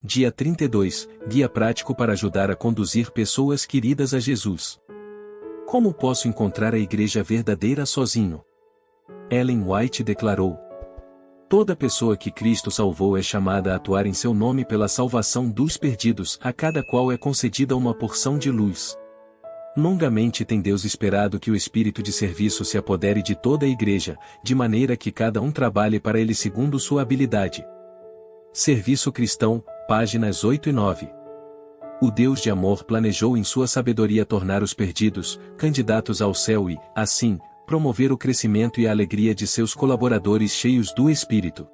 Dia 32, Guia prático para ajudar a conduzir pessoas queridas a Jesus. Como posso encontrar a igreja verdadeira sozinho? Ellen White declarou: toda pessoa que Cristo salvou é chamada a atuar em seu nome pela salvação dos perdidos, a cada qual é concedida uma porção de luz. Longamente tem Deus esperado que o espírito de serviço se apodere de toda a igreja, de maneira que cada um trabalhe para ele segundo sua habilidade. Serviço Cristão, páginas 8 e 9. O Deus de amor planejou em sua sabedoria tornar os perdidos candidatos ao céu e, assim, promover o crescimento e a alegria de seus colaboradores cheios do Espírito.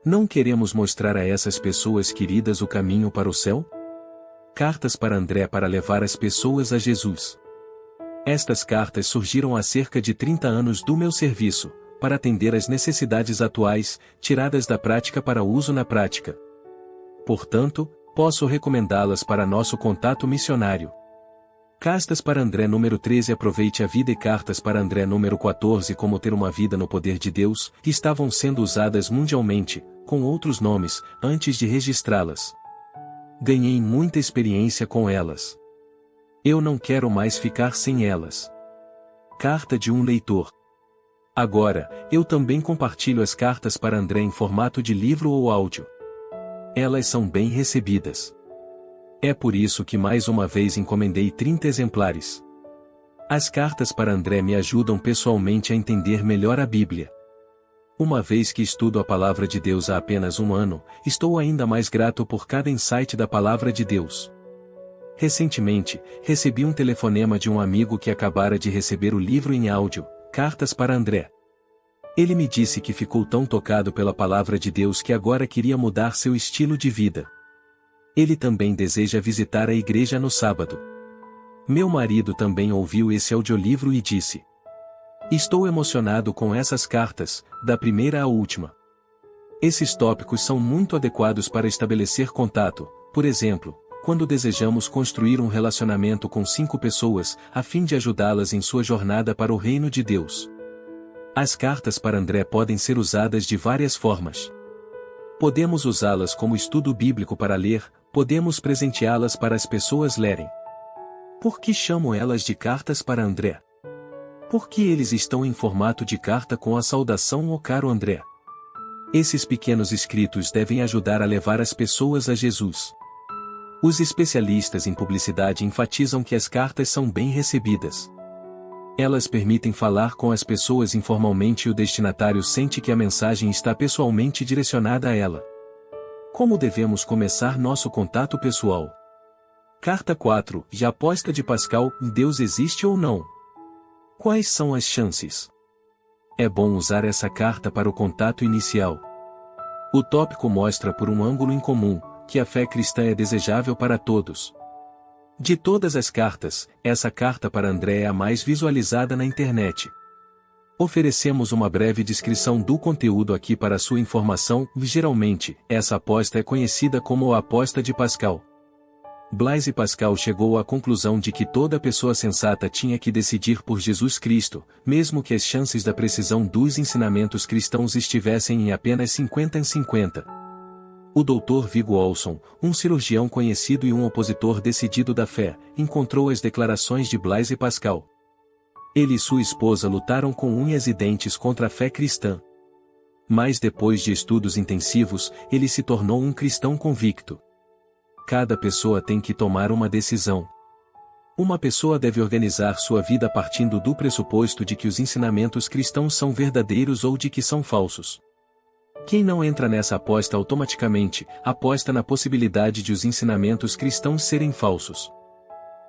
Não queremos mostrar a essas pessoas queridas o caminho para o céu? Cartas para André para levar as pessoas a Jesus. Estas cartas surgiram há cerca de 30 anos do meu serviço, para atender às necessidades atuais, tiradas da prática para uso na prática. Portanto, posso recomendá-las para nosso contato missionário. Cartas para André número 13 Aproveite a vida e Cartas para André número 14 Como ter uma vida no poder de Deus, que estavam sendo usadas mundialmente, com outros nomes, antes de registrá-las. Ganhei muita experiência com elas. Eu não quero mais ficar sem elas. Carta de um leitor. Agora, eu também compartilho as cartas para André em formato de livro ou áudio. Elas são bem recebidas. É por isso que mais uma vez encomendei 30 exemplares. As cartas para André me ajudam pessoalmente a entender melhor a Bíblia. Uma vez que estudo a Palavra de Deus há apenas um ano, estou ainda mais grato por cada insight da Palavra de Deus. Recentemente, recebi um telefonema de um amigo que acabara de receber o livro em áudio, Cartas para André. Ele me disse que ficou tão tocado pela Palavra de Deus que agora queria mudar seu estilo de vida. Ele também deseja visitar a igreja no sábado. Meu marido também ouviu esse audiolivro e disse: estou emocionado com essas cartas, da primeira à última. Esses tópicos são muito adequados para estabelecer contato, por exemplo, quando desejamos construir um relacionamento com 5 pessoas, a fim de ajudá-las em sua jornada para o reino de Deus. As cartas para André podem ser usadas de várias formas. Podemos usá-las como estudo bíblico para ler, podemos presenteá-las para as pessoas lerem. Por que chamo elas de cartas para André? Porque eles estão em formato de carta com a saudação "Ó caro André". Esses pequenos escritos devem ajudar a levar as pessoas a Jesus. Os especialistas em publicidade enfatizam que as cartas são bem recebidas. Elas permitem falar com as pessoas informalmente e o destinatário sente que a mensagem está pessoalmente direcionada a ela. Como devemos começar nosso contato pessoal? Carta 4, A aposta de Pascal, Deus existe ou não? Quais são as chances? É bom usar essa carta para o contato inicial. O tópico mostra por um ângulo incomum, que a fé cristã é desejável para todos. De todas as cartas, essa carta para André é a mais visualizada na internet. Oferecemos uma breve descrição do conteúdo aqui para sua informação. Geralmente, essa aposta é conhecida como a aposta de Pascal. Blaise Pascal chegou à conclusão de que toda pessoa sensata tinha que decidir por Jesus Cristo, mesmo que as chances da precisão dos ensinamentos cristãos estivessem em apenas 50-50. O Dr. Viggo Olson, um cirurgião conhecido e um opositor decidido da fé, encontrou as declarações de Blaise Pascal. Ele e sua esposa lutaram com unhas e dentes contra a fé cristã. Mas depois de estudos intensivos, ele se tornou um cristão convicto. Cada pessoa tem que tomar uma decisão. Uma pessoa deve organizar sua vida partindo do pressuposto de que os ensinamentos cristãos são verdadeiros ou de que são falsos. Quem não entra nessa aposta automaticamente, aposta na possibilidade de os ensinamentos cristãos serem falsos.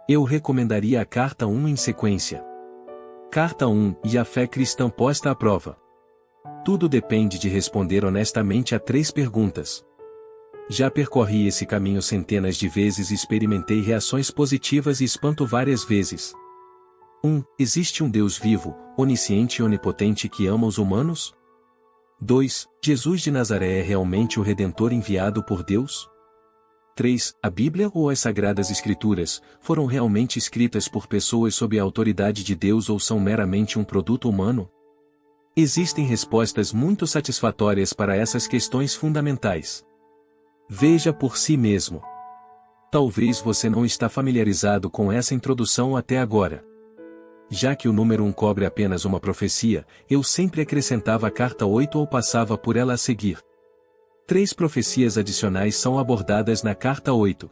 Eu recomendaria a Carta 1 em sequência. Carta 1, e a fé cristã posta à prova. Tudo depende de responder honestamente a 3 perguntas. Já percorri esse caminho centenas de vezes e experimentei reações positivas e espanto várias vezes. 1. Existe um Deus vivo, onisciente e onipotente que ama os humanos? 2. Jesus de Nazaré é realmente o Redentor enviado por Deus? 3. A Bíblia ou as Sagradas Escrituras foram realmente escritas por pessoas sob a autoridade de Deus ou são meramente um produto humano? Existem respostas muito satisfatórias para essas questões fundamentais. Veja por si mesmo. Talvez você não está familiarizado com essa introdução até agora. Já que o número 1 cobre apenas uma profecia, eu sempre acrescentava a carta 8 ou passava por ela a seguir. 3 profecias adicionais são abordadas na carta 8.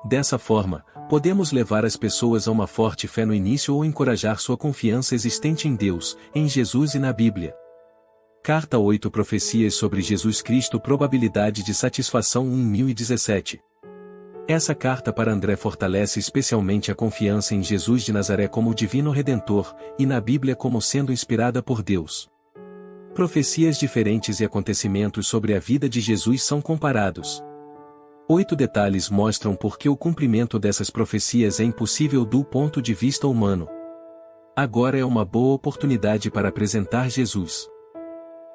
Dessa forma, podemos levar as pessoas a uma forte fé no início ou encorajar sua confiança existente em Deus, em Jesus e na Bíblia. Carta 8 Profecias sobre Jesus Cristo. Probabilidade de satisfação 1017. Essa carta para André fortalece especialmente a confiança em Jesus de Nazaré como o Divino Redentor, e na Bíblia como sendo inspirada por Deus. Profecias diferentes e acontecimentos sobre a vida de Jesus são comparados. 8 detalhes mostram por que o cumprimento dessas profecias é impossível do ponto de vista humano. Agora é uma boa oportunidade para apresentar Jesus.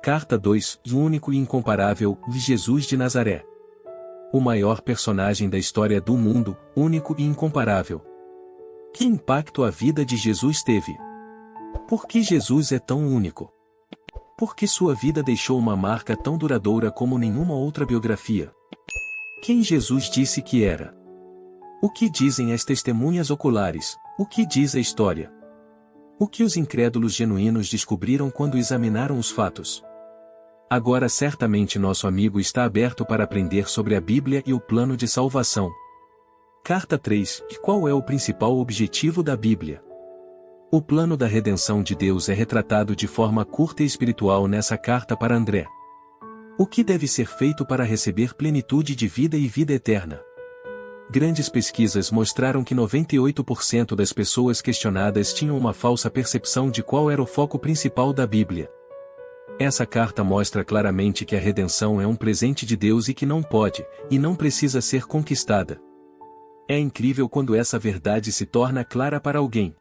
Carta 2, o único e incomparável, Jesus de Nazaré. O maior personagem da história do mundo, único e incomparável. Que impacto a vida de Jesus teve? Por que Jesus é tão único? Por que sua vida deixou uma marca tão duradoura como nenhuma outra biografia? Quem Jesus disse que era? O que dizem as testemunhas oculares? O que diz a história? O que os incrédulos genuínos descobriram quando examinaram os fatos? Agora certamente nosso amigo está aberto para aprender sobre a Bíblia e o plano de salvação. Carta 3. E qual é o principal objetivo da Bíblia? O plano da redenção de Deus é retratado de forma curta e espiritual nessa carta para André. O que deve ser feito para receber plenitude de vida e vida eterna? Grandes pesquisas mostraram que 98% das pessoas questionadas tinham uma falsa percepção de qual era o foco principal da Bíblia. Essa carta mostra claramente que a redenção é um presente de Deus e que não pode, e não precisa ser conquistada. É incrível quando essa verdade se torna clara para alguém.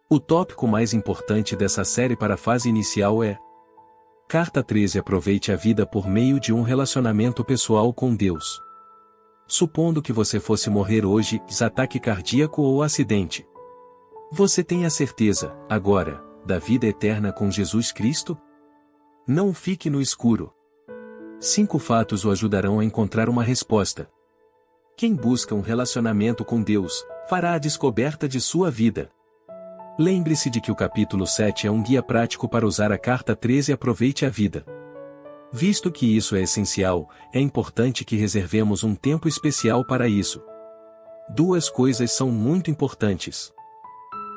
O tópico mais importante dessa série para a fase inicial é: Carta 13. Aproveite a vida por meio de um relacionamento pessoal com Deus. Supondo que você fosse morrer hoje, ataque cardíaco ou acidente. Você tem a certeza, agora, da vida eterna com Jesus Cristo? Não fique no escuro. 5 fatos o ajudarão a encontrar uma resposta. Quem busca um relacionamento com Deus, fará a descoberta de sua vida. Lembre-se de que o capítulo 7 é um guia prático para usar a carta 13. Aproveite a vida. Visto que isso é essencial, é importante que reservemos um tempo especial para isso. 2 coisas são muito importantes.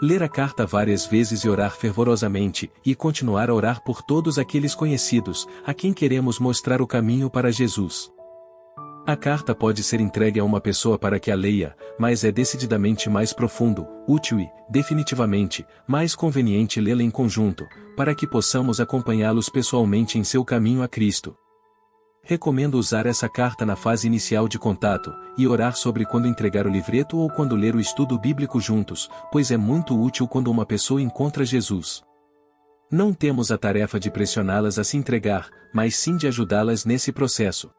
Ler a carta várias vezes e orar fervorosamente, e continuar a orar por todos aqueles conhecidos, a quem queremos mostrar o caminho para Jesus. A carta pode ser entregue a uma pessoa para que a leia, mas é decididamente mais profundo, útil e, definitivamente, mais conveniente lê-la em conjunto, para que possamos acompanhá-los pessoalmente em seu caminho a Cristo. Recomendo usar essa carta na fase inicial de contato, e orar sobre quando entregar o livreto ou quando ler o estudo bíblico juntos, pois é muito útil quando uma pessoa encontra Jesus. Não temos a tarefa de pressioná-las a se entregar, mas sim de ajudá-las nesse processo.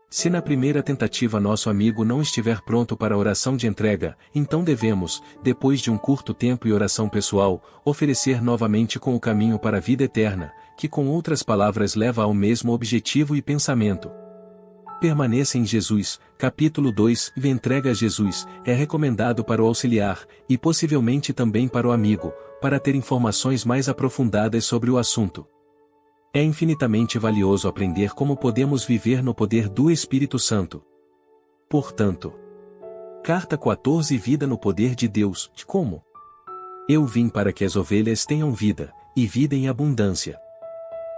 Se na primeira tentativa nosso amigo não estiver pronto para a oração de entrega, então devemos, depois de um curto tempo e oração pessoal, oferecer novamente com o caminho para a vida eterna, que com outras palavras leva ao mesmo objetivo e pensamento. Permaneça em Jesus. Capítulo 2. Entrega a Jesus, é recomendado para o auxiliar, e possivelmente também para o amigo, para ter informações mais aprofundadas sobre o assunto. É infinitamente valioso aprender como podemos viver no poder do Espírito Santo. Portanto, Carta 14. Vida no poder de Deus. Como? Eu vim para que as ovelhas tenham vida, e vida em abundância.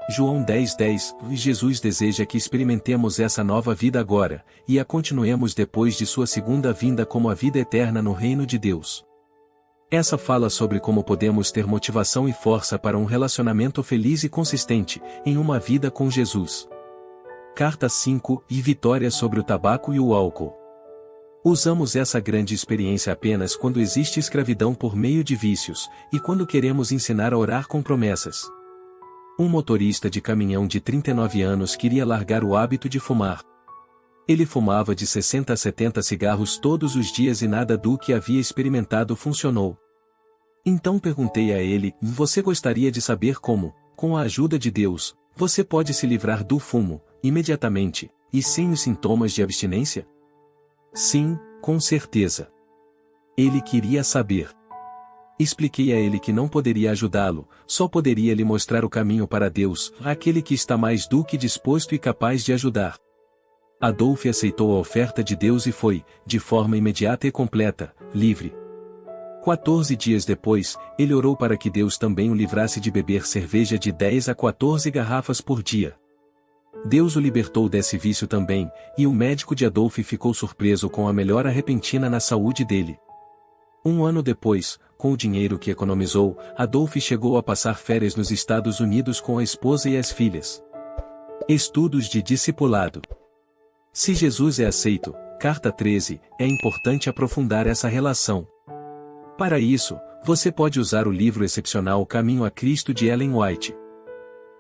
João 10:10. Jesus deseja que experimentemos essa nova vida agora, e a continuemos depois de sua segunda vinda como a vida eterna no reino de Deus. Essa fala sobre como podemos ter motivação e força para um relacionamento feliz e consistente, em uma vida com Jesus. Carta 5. E vitória sobre o tabaco e o álcool. Usamos essa grande experiência apenas quando existe escravidão por meio de vícios, e quando queremos ensinar a orar com promessas. Um motorista de caminhão de 39 anos queria largar o hábito de fumar. Ele fumava de 60 a 70 cigarros todos os dias e nada do que havia experimentado funcionou. Então perguntei a ele: você gostaria de saber como, com a ajuda de Deus, você pode se livrar do fumo, imediatamente, e sem os sintomas de abstinência? Sim, com certeza. Ele queria saber. Expliquei a ele que não poderia ajudá-lo, só poderia lhe mostrar o caminho para Deus, aquele que está mais do que disposto e capaz de ajudar. Adolf aceitou a oferta de Deus e foi, de forma imediata e completa, livre. 14 dias depois, ele orou para que Deus também o livrasse de beber cerveja de 10 a 14 garrafas por dia. Deus o libertou desse vício também, e o médico de Adolf ficou surpreso com a melhora repentina na saúde dele. Um ano depois, com o dinheiro que economizou, Adolf chegou a passar férias nos Estados Unidos com a esposa e as filhas. Estudos de discipulado. Se Jesus é aceito, carta 13, é importante aprofundar essa relação. Para isso, você pode usar o livro excepcional Caminho a Cristo de Ellen White.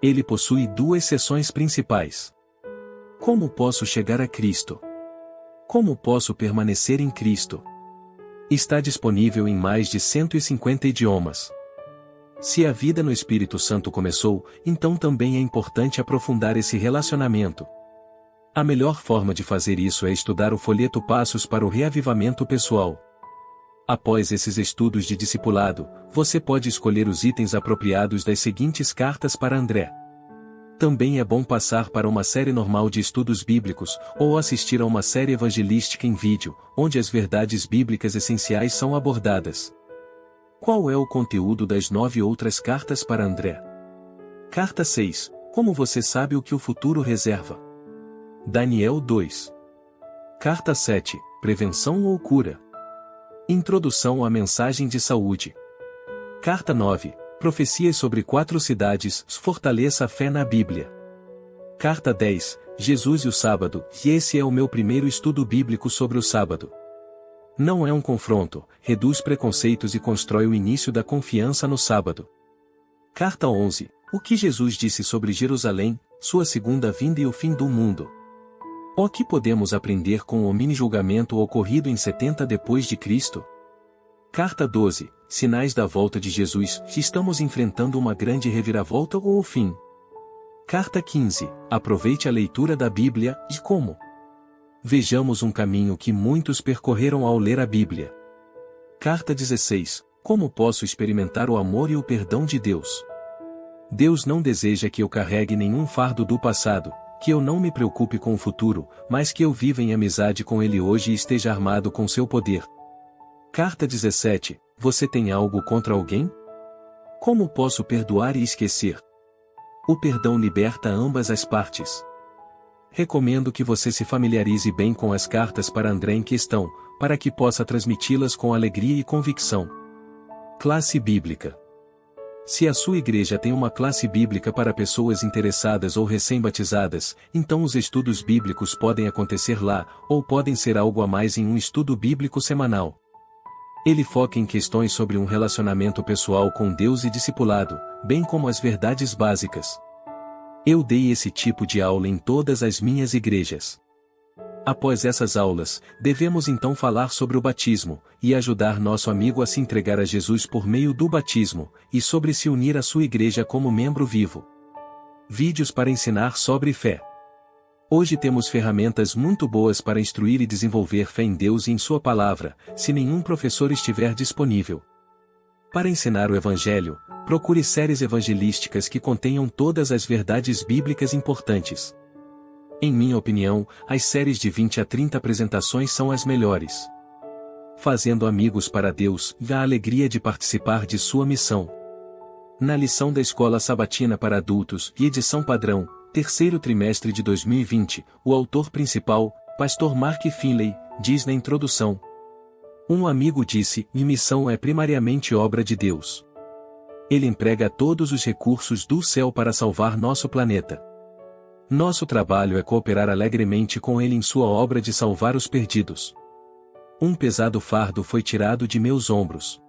Ele possui 2 seções principais. Como posso chegar a Cristo? Como posso permanecer em Cristo? Está disponível em mais de 150 idiomas. Se a vida no Espírito Santo começou, então também é importante aprofundar esse relacionamento. A melhor forma de fazer isso é estudar o folheto Passos para o Reavivamento Pessoal. Após esses estudos de discipulado, você pode escolher os itens apropriados das seguintes cartas para André. Também é bom passar para uma série normal de estudos bíblicos, ou assistir a uma série evangelística em vídeo, onde as verdades bíblicas essenciais são abordadas. Qual é o conteúdo das 9 outras cartas para André? Carta 6. Como você sabe o que o futuro reserva? Daniel 2. Carta 7. Prevenção ou cura? Introdução à mensagem de saúde. Carta 9. Profecias sobre 4 cidades, fortaleça a fé na Bíblia. Carta 10. Jesus e o sábado, e esse é o meu primeiro estudo bíblico sobre o sábado. Não é um confronto, reduz preconceitos e constrói o início da confiança no sábado. Carta 11. O que Jesus disse sobre Jerusalém, sua segunda vinda e o fim do mundo. O que podemos aprender com o mini-julgamento ocorrido em 70 depois de Cristo? Carta 12. Sinais da volta de Jesus, estamos enfrentando uma grande reviravolta ou o fim? Carta 15. Aproveite a leitura da Bíblia, e como? Vejamos um caminho que muitos percorreram ao ler a Bíblia. Carta 16. Como posso experimentar o amor e o perdão de Deus? Deus não deseja que eu carregue nenhum fardo do passado, que eu não me preocupe com o futuro, mas que eu viva em amizade com Ele hoje e esteja armado com seu poder. Carta 17. Você tem algo contra alguém? Como posso perdoar e esquecer? O perdão liberta ambas as partes. Recomendo que você se familiarize bem com as cartas para André em questão, para que possa transmiti-las com alegria e convicção. Classe bíblica. Se a sua igreja tem uma classe bíblica para pessoas interessadas ou recém-batizadas, então os estudos bíblicos podem acontecer lá, ou podem ser algo a mais em um estudo bíblico semanal. Ele foca em questões sobre um relacionamento pessoal com Deus e discipulado, bem como as verdades básicas. Eu dei esse tipo de aula em todas as minhas igrejas. Após essas aulas, devemos então falar sobre o batismo, e ajudar nosso amigo a se entregar a Jesus por meio do batismo, e sobre se unir à sua igreja como membro vivo. Vídeos para ensinar sobre fé. Hoje temos ferramentas muito boas para instruir e desenvolver fé em Deus e em Sua Palavra, se nenhum professor estiver disponível. Para ensinar o Evangelho, procure séries evangelísticas que contenham todas as verdades bíblicas importantes. Em minha opinião, as séries de 20 a 30 apresentações são as melhores. Fazendo amigos para Deus, e a alegria de participar de sua missão. Na lição da Escola Sabatina para Adultos e edição padrão, terceiro trimestre de 2020, o autor principal, Pastor Mark Finley, diz na introdução: um amigo disse, minha missão é primariamente obra de Deus. Ele emprega todos os recursos do céu para salvar nosso planeta. Nosso trabalho é cooperar alegremente com ele em sua obra de salvar os perdidos. Um pesado fardo foi tirado de meus ombros.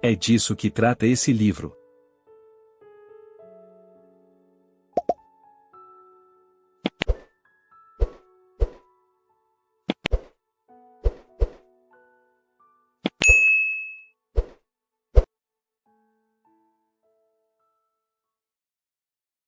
É disso que trata esse livro.